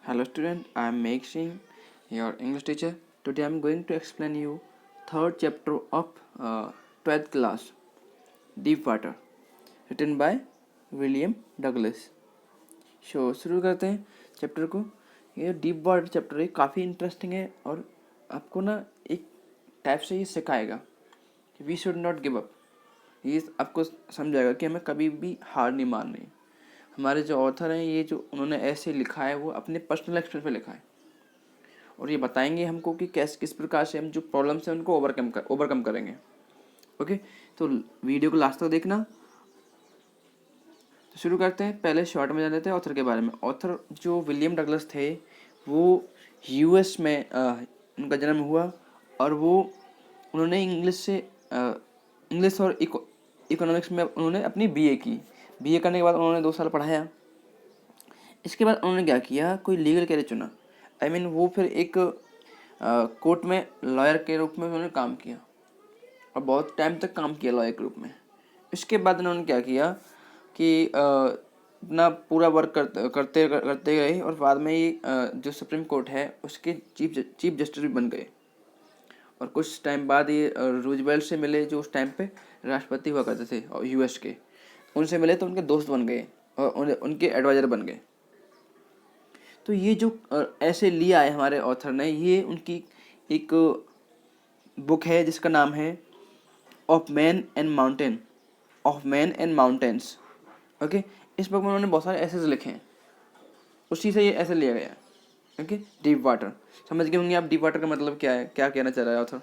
Hello student, I am Meg Singh, your English teacher. Today I am going to explain you third chapter of 12th class, Deep Water, written by William Douglas. शुरू करते हैं chapter को। ये deep water chapter है, काफ़ी interesting है और आपको ना एक टाइप से ये सिखाएगा कि we should not give up. ये आपको समझाएगा कि हमें कभी भी हार नहीं मारनी। हमारे जो ऑथर हैं, ये जो उन्होंने ऐसे लिखा है वो अपने पर्सनल एक्सपीरियंस पे लिखा है और ये बताएंगे हमको कि किस प्रकार से हम जो प्रॉब्लम्स हैं उनको ओवरकम करेंगे। ओके, तो वीडियो को लास्ट तक देखना। तो शुरू करते हैं। पहले शॉर्ट में जान लेते हैं ऑथर के बारे में। ऑथर जो विलियम डगलस थे वो यूएस में उनका जन्म हुआ और वो उन्होंने इंग्लिश और इकोनॉमिक्स में उन्होंने अपनी बीए की। बीए करने के बाद उन्होंने 2 साल पढ़ाया। इसके बाद उन्होंने क्या किया, कोई लीगल कैरियर चुना। वो फिर एक कोर्ट में लॉयर के रूप में उन्होंने काम किया और बहुत टाइम तक काम किया लॉयर के रूप में। इसके बाद उन्होंने क्या किया कि अपना पूरा वर्क करते गए और बाद में ये जो सुप्रीम कोर्ट है उसके चीफ जस्टिस भी बन गए। और कुछ टाइम बाद ये रूजवेल्ट से मिले, जो उस टाइम पे राष्ट्रपति हुआ करते थे और यूएस के। उनसे मिले तो उनके दोस्त बन गए और उनके एडवाइज़र बन गए। तो ये जो ऐसे लिया है हमारे ऑथर ने, ये उनकी एक बुक है जिसका नाम है of man and mountains. Okay, इस बुक में उन्होंने बहुत सारे एसेज लिखे हैं, उसी से ये ऐसे लिया गया है। ओके, डीप वाटर समझ गए होंगे आप। डीप वाटर का मतलब क्या है, क्या कहना चाह रहा है ऑथर।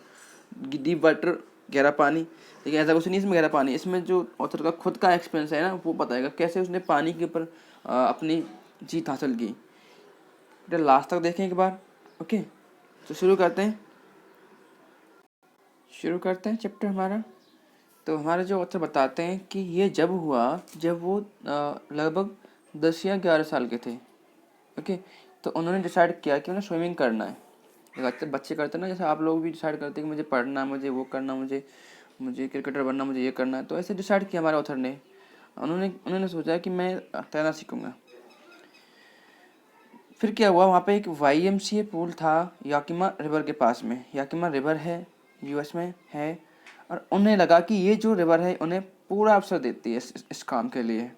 डीप वाटर गहरा पानी, लेकिन ऐसा कुछ नहीं इसमें गहरा पानी। इसमें जो ऑथर का खुद का एक्सपीरियंस है ना, वो बताएगा कैसे उसने पानी के ऊपर अपनी जीत हासिल की। लास्ट तक देखें एक बार। ओके, तो शुरू करते हैं चैप्टर हमारा। तो हमारे जो ऑथर बताते हैं कि ये जब हुआ जब वो लगभग 10 या 11 साल के थे। ओके, तो उन्होंने डिसाइड किया कि उन्हें स्विमिंग करना है। जैसे बच्चे करते हैं ना, जैसे आप लोग भी डिसाइड करते हैं कि मुझे पढ़ना, मुझे वो करना, मुझे क्रिकेटर बनना, मुझे ये करना है। तो ऐसे डिसाइड किया हमारे ऑथर ने। उन्होंने सोचा कि मैं तैरना सीखूंगा। फिर क्या हुआ, वहाँ पे एक YMCA पूल था याकिमा रिवर के पास में। याकिमा रिवर है, यूएस में है। और उन्हें लगा कि ये जो रिवर है उन्हें पूरा अवसर देती है इस काम के लिए।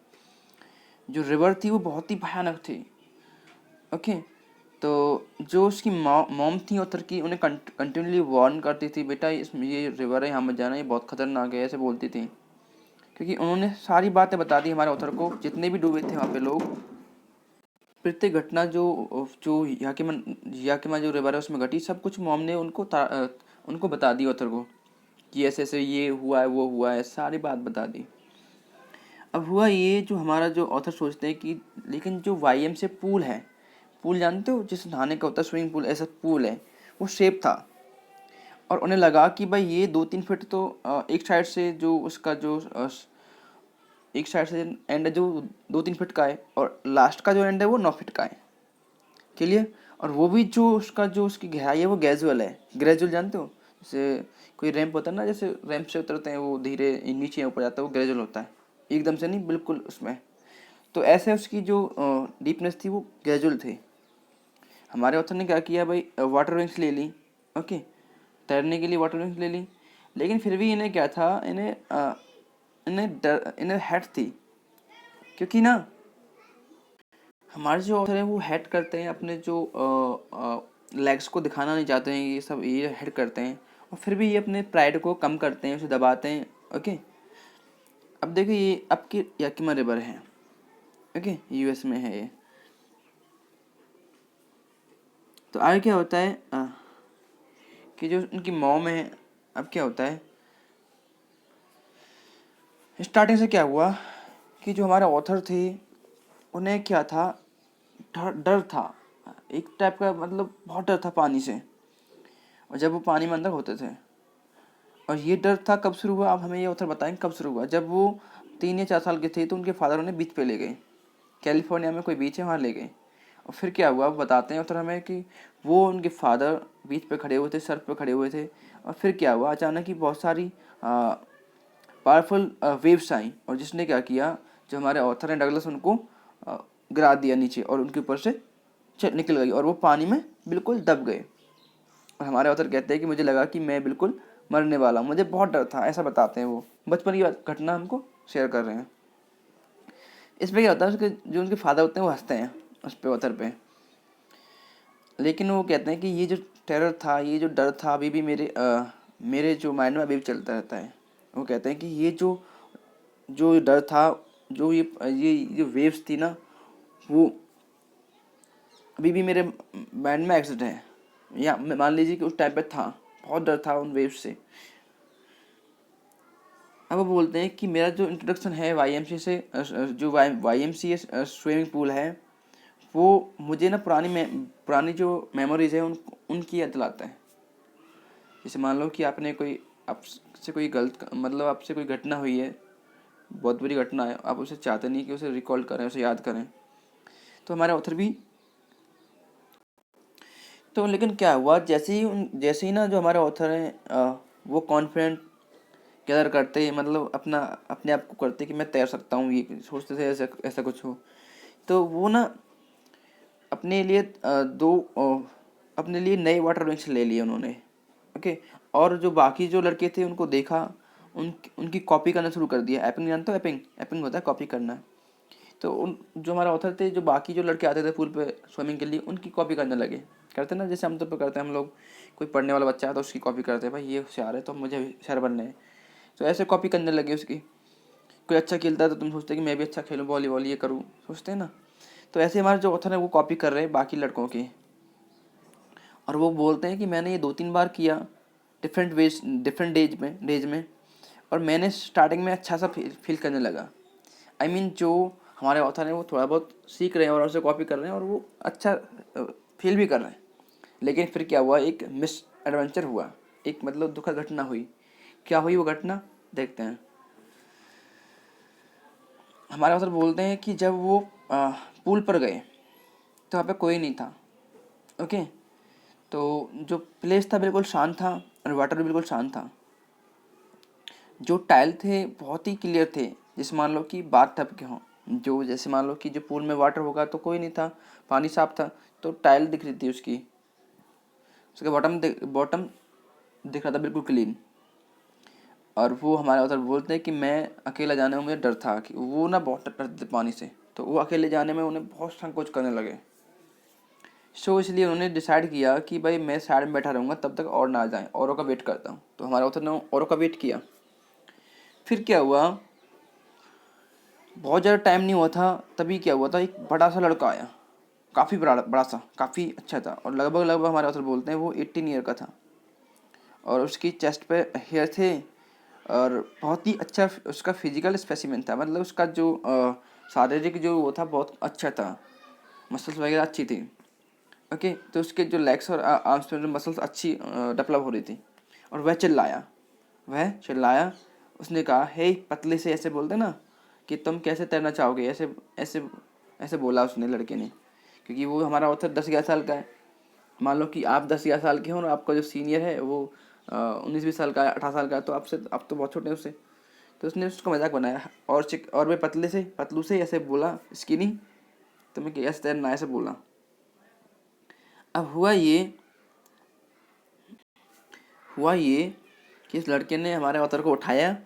जो रिवर थी वो बहुत ही भयानक थी। ओके, तो जो उसकी मॉम थी ऑथर की, उन्हें कंटिन्यूली वार्न करती थी, बेटा इसमें ये रिवर है, यहाँ मत जाना, ये बहुत खतरनाक है, ऐसे बोलती थी। क्योंकि उन्होंने सारी बातें बता दी हमारे ऑथर को, जितने भी डूबे थे वहाँ पे लोग। प्रत्येक घटना जो जो याकिमा जो रिवर है उसमें घटी, सब कुछ मॉम ने उनको बता दी ऑथर को कि ऐसे ऐसे ये हुआ है, वो हुआ है, सारी बात बता दी। अब हुआ ये, जो हमारा जो ऑथर सोचते हैं कि लेकिन जो YM से पूल है, पूल जानते हो जिस नहाने का होता है, स्विमिंग पूल, ऐसा पूल है, वो शेप था। और उन्हें लगा कि भाई ये 2-3 फीट तो एक साइड से जो उसका जो एक साइड से एंड है जो 2-3 फीट का है, और लास्ट का जो एंड है वो 9 फीट का है। क्लियर। और वो भी जो उसकी गहराई है वो ग्रेजुअल जानते हो, जैसे कोई रैंप होता है ना, जैसे रैंप से उतरते हैं वो धीरे नीचे ऊपर जाता है, वो ग्रेजुअल होता है, एकदम से नहीं, बिल्कुल उसमें। तो ऐसे उसकी जो डीपनेस थी वो ग्रेजुअल थी। हमारे ऑथर ने क्या किया भाई, वाटर विंग्स ले ली। ओके, तैरने के लिए वाटर विंग्स ले ली। लेकिन फिर भी इन्हें क्या था, इन्हें हेड थी। क्योंकि ना हमारे जो ऑथर हैं वो हेड करते हैं, अपने जो लेग्स को दिखाना नहीं चाहते हैं, ये सब ये हेड करते हैं। और फिर भी ये अपने प्राइड को कम करते हैं, उसे दबाते हैं। ओके, अब देखिए ये आपकी याकिमा रिवर है। ओके, यूएस में है ये। तो आगे क्या होता है कि जो उनकी मॉम है, अब क्या होता है, स्टार्टिंग से क्या हुआ कि जो हमारे ऑथर थे उन्हें क्या था, डर था एक टाइप का, मतलब बहुत डर था पानी से। और जब वो पानी में अंदर होते थे, और ये डर था कब शुरू हुआ, अब हमें ये ऑथर बताएंगे कब शुरू हुआ। जब वो 3 या 4 साल के थे तो उनके फादर उन्हें बीच पे ले गए, कैलिफोर्निया में कोई बीच है वहाँ ले गए। और फिर क्या हुआ बताते हैं ऑथर हमें कि वो उनके फादर बीच पे खड़े हुए थे, सर्फ पे खड़े हुए थे। और फिर क्या हुआ, अचानक ही बहुत सारी पावरफुल वेव्स आई, और जिसने क्या किया, जो हमारे ऑथर हैं डगलस, उनको गिरा दिया नीचे और उनके ऊपर से निकल गई और वो पानी में बिल्कुल दब गए। और हमारे ऑथर कहते हैं कि मुझे लगा कि मैं बिल्कुल मरने वाला हूँ, मुझे बहुत डर था, ऐसा बताते हैं वो। बचपन की घटना हमको शेयर कर रहे हैं। इसमें क्या होता है, उसके जो उनके फादर होते हैं वो हंसते हैं उस पे, ऑथर पे। लेकिन वो कहते हैं कि ये जो टेरर था, ये जो डर था, अभी भी मेरे जो माइंड में अभी भी चलता रहता है। वो कहते हैं कि ये जो जो डर था, जो ये जो वेव्स थी ना, वो अभी भी मेरे माइंड में एक्सिस्ट है। या मान लीजिए कि उस टाइम पे था, बहुत डर था उन वेव्स से। अब वो बोलते हैं कि मेरा जो इंट्रोडक्शन है वाईएमसी से, जो वाईएमसी स्विमिंग पूल है, वो मुझे ना पुरानी जो मेमोरीज है उनकी याद दिलाता है। जैसे मान लो कि आपसे कोई मतलब आपसे कोई घटना हुई है, बहुत बुरी घटना है, आप उसे चाहते नहीं कि उसे रिकॉल करें, उसे याद करें। तो हमारे ऑथर भी तो, लेकिन क्या हुआ, जैसे ही ना जो हमारे ऑथर हैं वो कॉन्फिडेंट गैदर करते, मतलब अपने आप को करते कि मैं तैर सकता हूँ, ये सोचते थे ऐसा ऐसा कुछ हो। तो वो ना अपने लिए अपने लिए नए वाटर विंग्स ले लिए उन्होंने। ओके। और जो बाकी जो लड़के थे उनको देखा, उनकी कॉपी करना शुरू कर दिया। एपिंग जानते हो? एपिंग एपिंग होता है कॉपी करना। तो जो हमारा ऑथर थे, जो बाकी जो लड़के आते थे पूल पे स्विमिंग के लिए, उनकी कॉपी करने लगे। करते ना, जैसे आमतौर पर करते हैं हम लोग, कोई पढ़ने वाला बच्चा है तो उसकी कॉपी करते हैं, भाई ये होशियार है तो मुझे भी होशियार बनना है। तो ऐसे कॉपी करने लगे उसकी। कोई अच्छा खेलता है तो तुम सोचते कि मैं भी अच्छा खेलूँ, वॉलीबॉल ये करूँ, सोचते हैं ना। तो ऐसे हमारे जो ऑथर है वो कॉपी कर रहे हैं बाकी लड़कों की। और वो बोलते हैं कि मैंने ये 2-3 बार किया, डिफरेंट डेज में। और मैंने स्टार्टिंग में अच्छा सा फील करने लगा। जो हमारे ऑथर हैं वो थोड़ा बहुत सीख रहे हैं और उसे कॉपी कर रहे हैं और वो अच्छा फील भी कर रहे हैं। लेकिन फिर क्या हुआ, एक मिस एडवेंचर हुआ, एक मतलब दुखद घटना हुई। क्या हुई वो घटना, देखते हैं। हमारे ऑथर बोलते हैं कि जब वो पूल पर गए तो वहाँ पे कोई नहीं था। ओके। तो जो प्लेस था बिल्कुल शांत था और वाटर भी बिल्कुल शांत था। जो टाइल थे बहुत ही क्लियर थे, जैसे मान लो कि बाथ टब के हों। जो जैसे मान लो कि जो पूल में वाटर होगा तो कोई नहीं था, पानी साफ था, तो टाइल दिख रही थी उसके बॉटम दिख रहा था बिल्कुल क्लीन। और वो हमारे उधर बोलते हैं कि मैं अकेला जाने में मुझे डर था, कि वो ना बहुत डरते थे पानी से, तो वो अकेले जाने में उन्हें बहुत संकोच करने लगे। इसलिए उन्होंने डिसाइड किया कि भाई मैं साइड में बैठा रहूँगा तब तक और ना आ जाए, औरों का वेट करता हूँ। तो हमारे उधर ने औरों का वेट किया। फिर क्या हुआ, बहुत ज़्यादा टाइम नहीं हुआ था, तभी क्या हुआ था, एक बड़ा सा लड़का आया, काफ़ी बड़ा सा, काफ़ी अच्छा था। और लगभग हमारे उधर बोलते हैं वो 18 ईयर का था। और उसकी चेस्ट पे हेयर थे और बहुत ही अच्छा उसका फिजिकल स्पेसिमेन था, मतलब उसका जो शारीरिक जो वो था बहुत अच्छा था, मसल्स वगैरह अच्छी थी। ओके। तो उसके जो लेग्स और आर्म्स में जो मसल्स अच्छी डेवलप हो रही थी। और वह चिल्लाया। उसने कहा, हे पतले से, ऐसे बोलते ना कि तुम कैसे तैरना चाहोगे, ऐसे ऐसे ऐसे बोला उसने, लड़के ने। क्योंकि वो हमारा ऑथर 10-11 साल का है। मान लो कि आप 10-11 साल के हो और आपका जो सीनियर है वो 19-20 साल का है, 18 साल का है, तो आपसे आप तो बहुत छोटे हैं उससे। तो उसने उसका मजाक बनाया और मैं पतलू से ऐसे बोला, स्किनी, तो मैं कैसे तैरना, ऐसे बोला। अब हुआ ये कि इस लड़के ने हमारे ऑथर को उठाया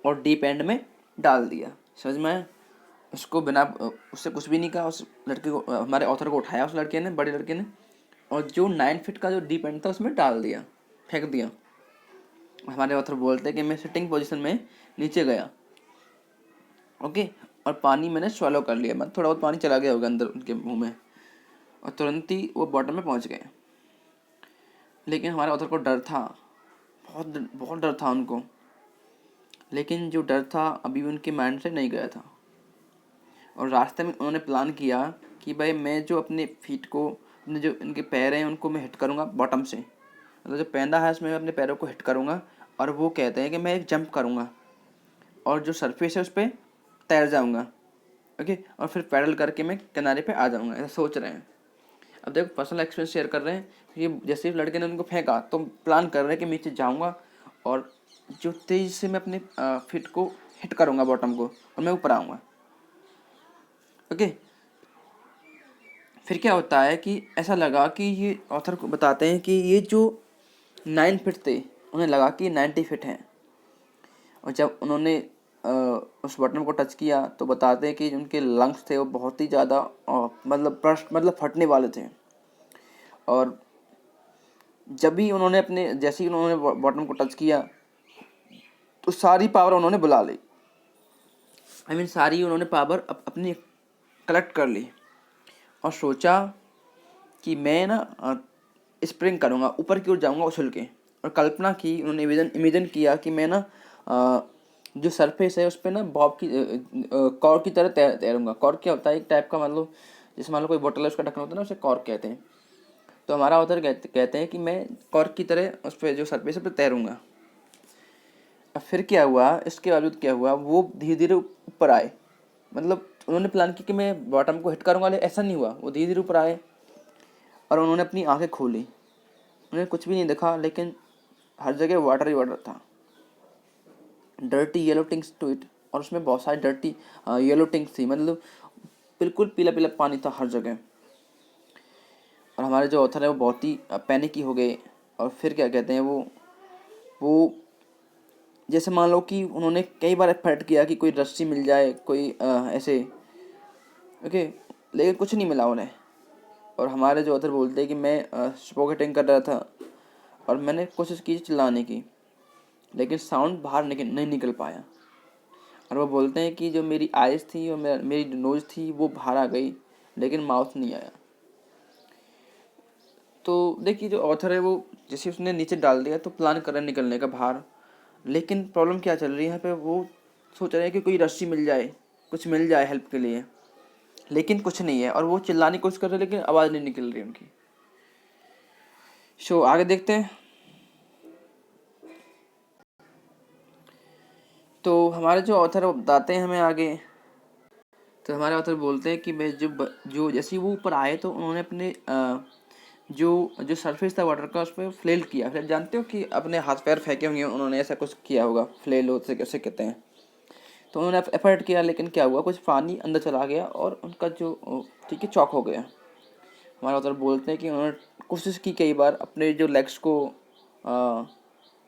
और डीप एंड में डाल दिया। समझ में आया? उसको बिना उससे कुछ भी नहीं कहा, उस लड़के को, हमारे ऑथर को उठाया उस लड़के ने, बड़े लड़के ने, और जो 9 फीट का जो डीप एंड था उसमें डाल दिया, फेंक दिया। हमारे ऑथर बोलते हैं कि मैं सिटिंग पोजीशन में नीचे गया। ओके। और पानी मैंने swallow कर लिया, मतलब थोड़ा बहुत पानी चला गया होगा अंदर उनके मुंह में, और तुरंत ही वो बॉटम में पहुंच गए। लेकिन हमारे ऑथर को डर था, बहुत बहुत डर था उनको। लेकिन जो डर था अभी भी उनके माइंड से नहीं गया था। और रास्ते में उन्होंने प्लान किया कि भाई मैं जो अपने फीट को, अपने जो इनके पैर हैं उनको मैं हिट करूँगा बॉटम से, मतलब जो पैंदा है उसमें मैं अपने पैरों को हिट करूँगा। और वो कहते हैं कि मैं एक जंप करूँगा और जो सरफेस है उस पर तैर जाऊँगा। ओके। और फिर पैडल करके मैं किनारे पे आ जाऊँगा, ऐसा सोच रहे हैं। अब देखो, पर्सनल एक्सपीरियंस शेयर कर रहे हैं। ये जैसे ही लड़के ने उनको फेंका तो प्लान कर रहे हैं कि मैं नीचे जाऊँगा और जो तेज़ से मैं अपने फिट को हिट करूँगा बॉटम को, और मैं ऊपर आऊँगा। ओके। फिर क्या होता है कि ऐसा लगा कि ये ऑथर को बताते हैं कि ये जो 9 फीट थे उन्हें लगा कि 90 फीट हैं। और जब उन्होंने उस बटन को टच किया तो बताते हैं कि उनके लंग्स थे वो बहुत ही ज़्यादा मतलब फटने वाले थे। और जब भी उन्होंने जैसे ही उन्होंने बटन को टच किया तो सारी पावर उन्होंने बुला ली। सारी उन्होंने पावर अपनी कलेक्ट कर ली और सोचा कि मैं ना स्प्रिंग करूँगा, ऊपर की ओर जाऊँगा उछल के। और कल्पना की उन्होंने, इमेजिन किया कि मैं ना जो सरफेस है उस पर ना बॉब की कॉर्क की तरह तैरूँगा। कॉर्क क्या होता है? एक टाइप का, मतलब जैसे मान लो कोई बोतल है उसका ढक्कन होता है ना, उसे कॉर्क कहते हैं। तो हमारा ऑथर कहते हैं कि मैं कॉर्क की तरह उस पर जो सरफेस है उस पर तैरूँगा। अब फिर क्या हुआ, इसके बावजूद क्या हुआ, वो धीरे धीरे ऊपर आए। मतलब उन्होंने प्लान किया कि मैं बॉटम को हिट करूँगा, लेकिन ऐसा नहीं हुआ। वो धीरे धीरे ऊपर आए और उन्होंने अपनी आंखें खोली। उन्हें कुछ भी नहीं दिखा, लेकिन हर जगह वाटर ही वाटर था, डर्टी येलो टिंक्स टू इट। और उसमें बहुत सारी डर्टी येलो टिंक्स थी, मतलब बिल्कुल पीला पीला पानी था हर जगह। और हमारे जो ऑथर है वो बहुत ही पैनिक ही हो गए। और फिर क्या कहते हैं, वो जैसे मान लो कि उन्होंने कई बार एफर्ट किया कि कोई रस्सी मिल जाए, कोई ऐसे, ओके, लेकिन कुछ नहीं मिला उन्हें। और हमारे जो ऑथर बोलते हैं कि मैं स्पोकेटिंग कर रहा था और मैंने कोशिश की चिल्लाने की, लेकिन साउंड बाहर नहीं निकल पाया। और वो बोलते हैं कि जो मेरी आइज़ थी और मेरी नोज़ थी वो बाहर आ गई, लेकिन माउथ नहीं आया। तो देखिए जो ऑथर है वो जैसे उसने नीचे डाल दिया तो प्लान कर रहे हैं निकलने का बाहर, लेकिन प्रॉब्लम क्या चल रही है यहाँ पे, वो सोच रहे हैं कि कोई रस्सी मिल जाए, कुछ मिल जाए हेल्प के लिए, लेकिन कुछ नहीं है। और वो चिल्लाने की कोशिश कर रहे हैं लेकिन आवाज़ नहीं निकल रही उनकी। शो आगे देखते हैं। तो हमारे जो ऑथर बताते हैं हमें आगे, तो हमारे ऑथर बोलते हैं कि मैं जो जैसे ही वो ऊपर आए तो उन्होंने अपने जो सरफेस था वाटर का उस पर फ्लेल किया। फिर जानते हो कि अपने हाथ पैर फेंके होंगे, उन्होंने ऐसा कुछ किया होगा, फ्लेल होते कैसे कहते हैं। तो उन्होंने एफर्ट किया, लेकिन क्या हुआ, कुछ पानी अंदर चला गया और उनका जो ठीक है चौक हो गया। हमारे ऑथर बोलते हैं कि उन्होंने कोशिश की कई बार अपने जो लेग्स को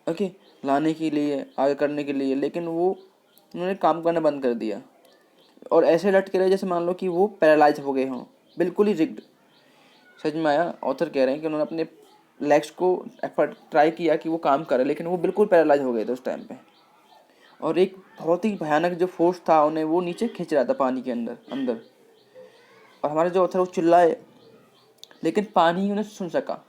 ओके लाने के लिए, आगे करने के लिए, लेकिन वो उन्होंने काम करना बंद कर दिया और ऐसे लटके रहे जैसे मान लो कि वो पैरालाइज हो गए हों, बिल्कुल ही रिग्ड। सच में आया, ऑथर कह रहे हैं कि उन्होंने अपने लेग्स को एफर्ट ट्राई किया कि वो काम करे, लेकिन वो बिल्कुल पैरालाइज हो गए थे उस टाइम पे। और एक बहुत ही भयानक जो फोर्स था उन्हें वो नीचे खींच रहा था पानी के अंदर। और हमारे जो ऑथर वो चिल्लाए, लेकिन पानी उन्हें सुन सका।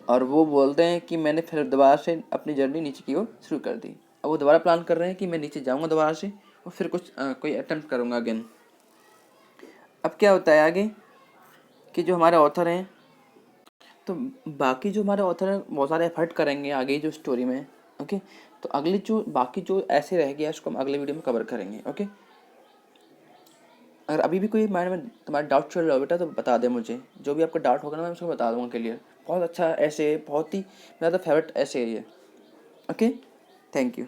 और वो बोलते हैं कि मैंने फिर दोबारा से अपनी जर्नी नीचे की ओर शुरू कर दी। अब वो दोबारा प्लान कर रहे हैं कि मैं नीचे जाऊंगा दोबारा से और फिर कोई अटेम्प्ट करूंगा अगेन। अब क्या होता है आगे कि जो हमारे ऑथर हैं, तो बाकी जो हमारे ऑथर हैं बहुत सारे एफर्ट करेंगे आगे जो स्टोरी में, ओके। तो अगली जो बाकी जो ऐसे रह गया उसको हम अगले वीडियो में कवर करेंगे, ओके। अगर अभी भी कोई माइंड में तुम्हारा डाउट चल रहा हो बेटा तो बता दे मुझे, जो भी आपका डाउट होगा ना मैं उसको बता दूंगा क्लियर। बहुत अच्छा ऐसे, बहुत ही मेरा तो फेवरेट ऐसे है ये, ओके। Thank you.